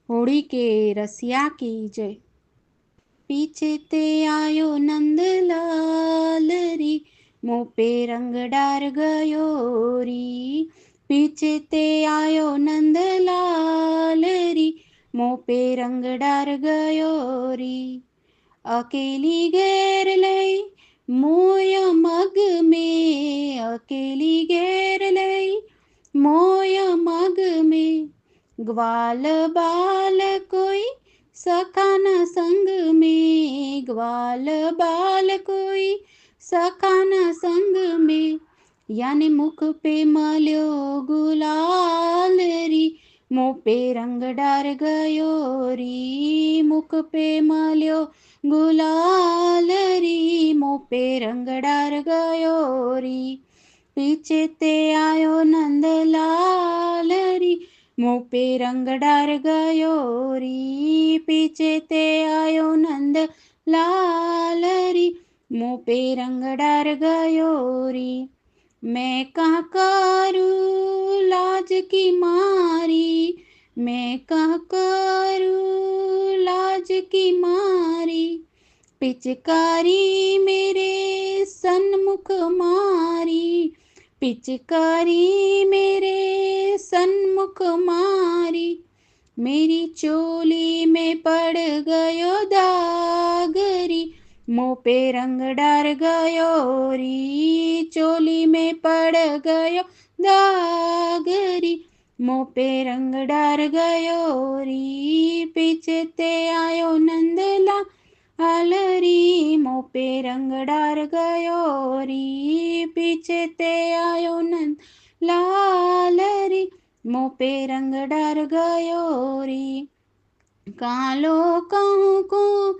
होली के रसिया की जय। पीछे ते आयो नंदलाल री, मुँह पे रंग डार गयो री। पीछे ते आयो नंदलाल री, मुँह पे रंग डार गयो री। अकेली घेर लई मोय मग में, अकेली घेर लई मोय मग में। ग्वाल बाल कोई सखा न संग में, ग्वाल बाल कोई सखा न संग में। यानी मुख पे मल्यो गुलाल री, मुँह पे रंग डार गयो री। मुख पे मल्यो गुलाल री, मुँह पे रंग डार गयो री। पीछे ते आयो नंदलाल री, मुँह पे रंग डार गयो री। पीछे ते आयो नंद लाल री, मुँह पे रंग डार गयो री। मैं कहाँ करूँ लाज की मारी, मैं कहाँ करूँ लाज की मारी। पिचकारी मेरे सन्मुख मारी, पिचकारी मेरे सन्मुख मारी। मेरी चोली में पड़ गयो दागरी, मुँह पे रंग डार गयो री। चोली में पड़ गयो दागरी, मुँह पे रंग डार गयो री। पीछे ते आयो नंदलाल री, मुँह पे रंग डार गयो री। पीछे ते आयो नंदलाल री, मुँह पे रंग डार गयो री। कालो कहूँ को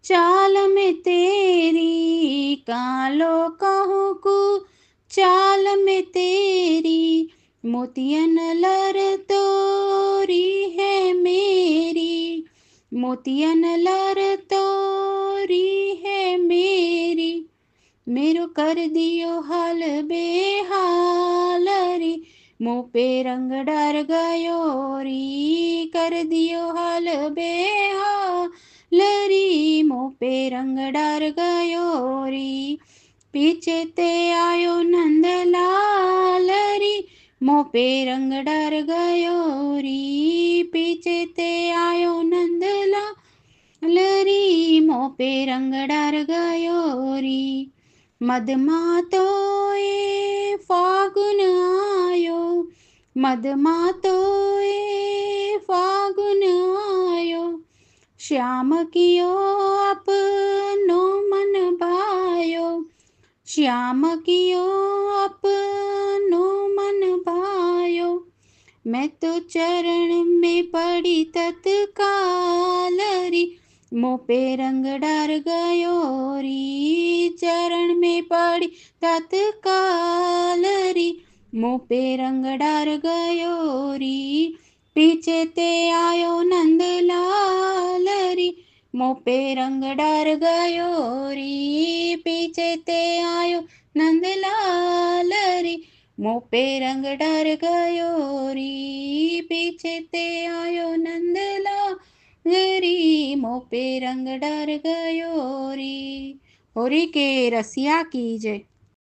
चाल में तेरी, कालो कहूँ को चाल में तेरी। मोतियन लर तोरी है मेरी, मोतियन लर तोरी है मेरी। मेरो कर दियो हाल बेहाल री, मुँह पे रंग डार गयो री। कर दियो हाल बेहाल री, मुँह पे रंग डार गयो री। पीछे ते आयो नंदलाल री, मुँह पे रंग डार गयो री। पीछे ते आयो नंदलाल री, मुँह पे रंग डार गयो री। मदमातोए फागुन आयो, मदमातोए फागुन आयो। श्याम कियो अपनो मन भायो, श्याम कियो अपनो मन भायो। मैं तो चरण में पड़ी तत्काल री, मुँह पे रंग डार गयो री। चरण में पड़ी तत्काल री, मुँह पे रंग डार गयो री। पीछे ते आयो नंदलाल री, मुँह पे रंग डार गयो री। पीछे ते आयो नंदलाल री, मुँह पे रंग डार गयो री। पीछे ते आयो नंदलाल री, मुँह पे रंग डार गयो री। होली के रसिया की जय।